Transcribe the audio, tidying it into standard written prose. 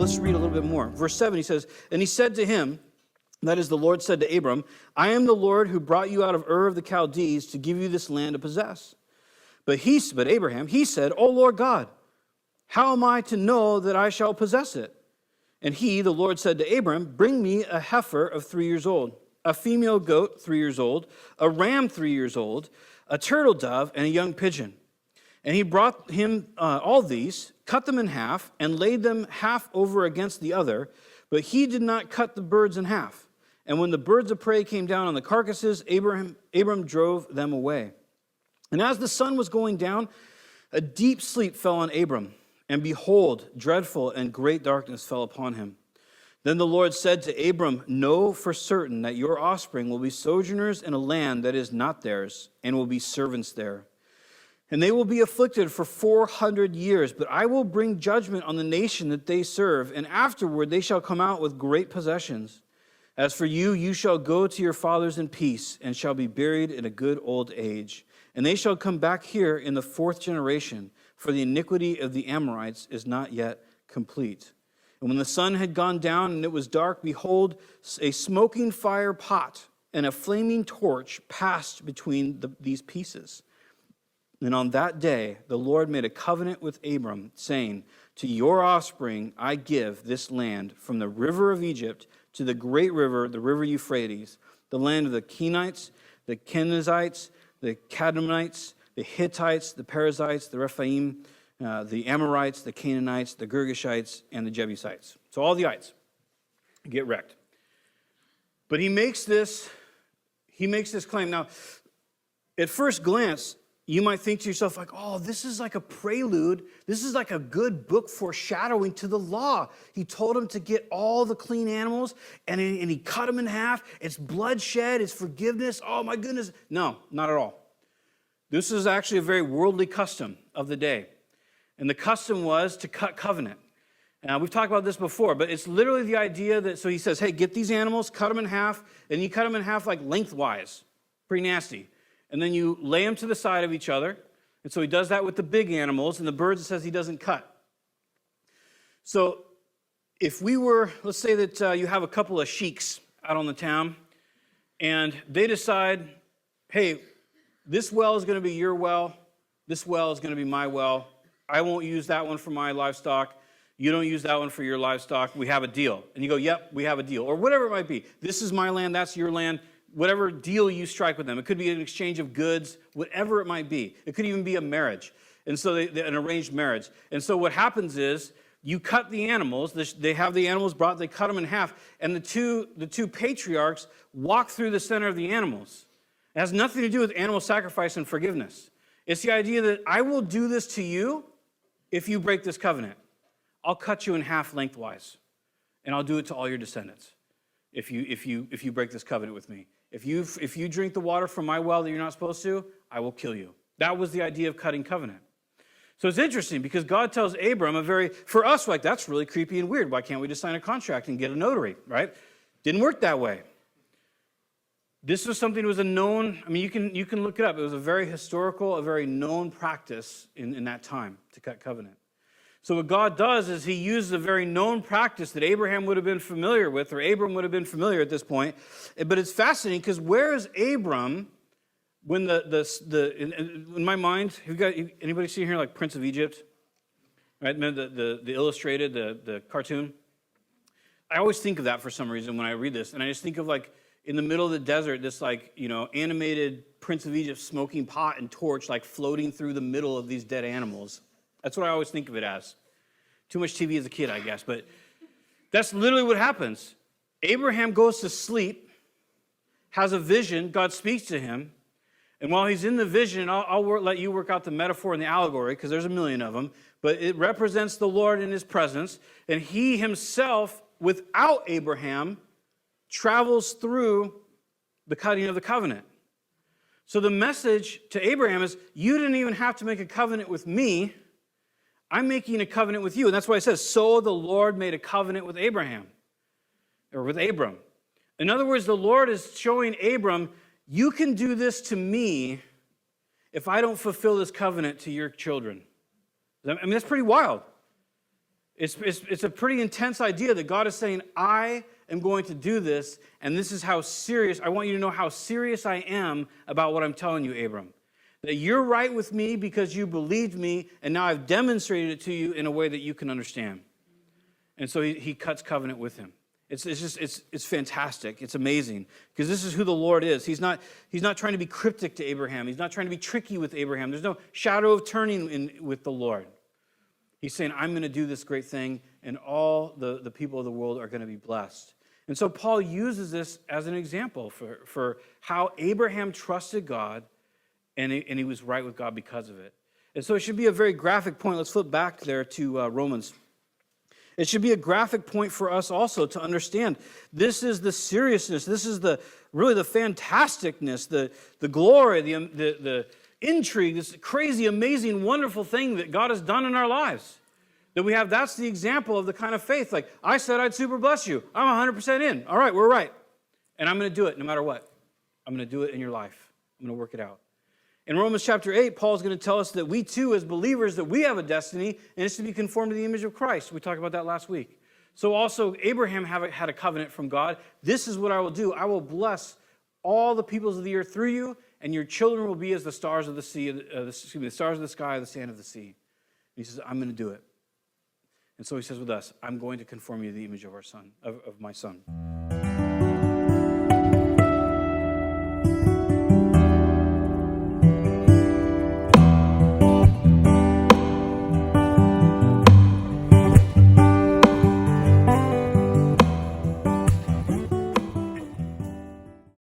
let's read a little bit more. Verse 7, he says, and he said to him, that is, the Lord said to Abram, I am the Lord who brought you out of Ur of the Chaldees to give you this land to possess. But Abraham, he said, O Lord God, how am I to know that I shall possess it? And the Lord said to Abram, bring me a heifer of 3 years old, a female goat 3 years old, a ram 3 years old, a turtle dove, and a young pigeon. And he brought him all these, cut them in half, and laid them half over against the other, but he did not cut the birds in half. And when the birds of prey came down on the carcasses, Abram drove them away. And as the sun was going down, a deep sleep fell on Abram, and behold, dreadful and great darkness fell upon him. Then the Lord said to Abram, know for certain that your offspring will be sojourners in a land that is not theirs, and will be servants there. And they will be afflicted for 400 years, but I will bring judgment on the nation that they serve, and afterward they shall come out with great possessions. As for you, you shall go to your fathers in peace, and shall be buried in a good old age. And they shall come back here in the 4th generation, for the iniquity of the Amorites is not yet complete. And when the sun had gone down and it was dark, behold, a smoking fire pot and a flaming torch passed between these pieces. And on that day, the Lord made a covenant with Abram, saying, to your offspring I give this land from the river of Egypt to the great river, the river Euphrates, the land of the Kenites, the Kenizzites, the Kadmonites, the Hittites, the Perizzites, the Rephaim, the Amorites, the Canaanites, the Girgashites, and the Jebusites. So all the ites get wrecked. But he makes this claim. Now, at first glance, you might think to yourself, like, oh, this is like a prelude. This is like a good book foreshadowing to the law. He told him to get all the clean animals, and he cut them in half. It's bloodshed. It's forgiveness. Oh, my goodness. No, not at all. This is actually a very worldly custom of the day. And the custom was to cut covenant. Now, we've talked about this before, but it's literally the idea that, so he says, hey, get these animals, cut them in half, and you cut them in half like lengthwise. Pretty nasty. And then you lay them to the side of each other. And so he does that with the big animals, and the birds it says he doesn't cut. So if we were, let's say that you have a couple of sheiks out on the town, and they decide, hey, this well is going to be your well, this well is going to be my well. I won't use that one for my livestock. You don't use that one for your livestock. We have a deal. And you go, yep, we have a deal. Or whatever it might be. This is my land, that's your land. Whatever deal you strike with them. It could be an exchange of goods, whatever it might be. It could even be a marriage. And so an arranged marriage. And so what happens is you cut the animals. They have the animals brought. They cut them in half. And the two patriarchs walk through the center of the animals. It has nothing to do with animal sacrifice and forgiveness. It's the idea that I will do this to you if you break this covenant. I'll cut you in half lengthwise. And I'll do it to all your descendants if you break this covenant with me. If you drink the water from my well that you're not supposed to, I will kill you. That was the idea of cutting covenant. So it's interesting because God tells Abram for us, like, that's really creepy and weird. Why can't we just sign a contract and get a notary, right? Didn't work that way. This was something that was a known, you can look it up. It was a very historical, a very known practice in that time to cut covenant. So what God does is he uses a very known practice that Abraham would have been familiar with, or Abram would have been familiar at this point. But it's fascinating because where is Abram when in my mind, anybody see here like Prince of Egypt? Right, the illustrated, the cartoon? I always think of that for some reason when I read this. And I just think of like in the middle of the desert, this animated Prince of Egypt smoking pot and torch like floating through the middle of these dead animals. That's what I always think of it as. Too much TV as a kid, I guess. But that's literally what happens. Abraham goes to sleep, has a vision. God speaks to him. And while he's in the vision, I'll let you work out the metaphor and the allegory, because there's a million of them. But it represents the Lord in his presence. And he himself, without Abraham, travels through the cutting of the covenant. So the message to Abraham is, you didn't even have to make a covenant with me. I'm making a covenant with you. And that's why it says, so the Lord made a covenant with Abraham, or with Abram. In other words, the Lord is showing Abram, you can do this to me if I don't fulfill this covenant to your children. That's pretty wild. It's a pretty intense idea that God is saying, I am going to do this, and this is how serious, I want you to know how serious I am about what I'm telling you, Abram. That you're right with me because you believed me, and now I've demonstrated it to you in a way that you can understand. And so he cuts covenant with him. It's fantastic. It's amazing because this is who the Lord is. He's not trying to be cryptic to Abraham. He's not trying to be tricky with Abraham. There's no shadow of turning with the Lord. He's saying, I'm going to do this great thing, and all the people of the world are going to be blessed. And so Paul uses this as an example for how Abraham trusted God, and he was right with God because of it. And so it should be a very graphic point. Let's flip back there to Romans. It should be a graphic point for us also to understand this is the seriousness, this is really the fantasticness, the glory, the intrigue, this crazy, amazing, wonderful thing that God has done in our lives. That we have, that's the example of the kind of faith. Like, I said I'd super bless you. I'm 100% in. All right, we're right. And I'm going to do it no matter what. I'm going to do it in your life. I'm going to work it out. In Romans chapter 8, Paul is going to tell us that we too, as believers, that we have a destiny, and it's to be conformed to the image of Christ. We talked about that last week. So also, Abraham had a covenant from God. This is what I will do. I will bless all the peoples of the earth through you, and your children will be as the stars of the sea, the stars of the sky, the sand of the sea. And he says, I'm going to do it. And so he says with us, I'm going to conform you to the image of our son, of my son.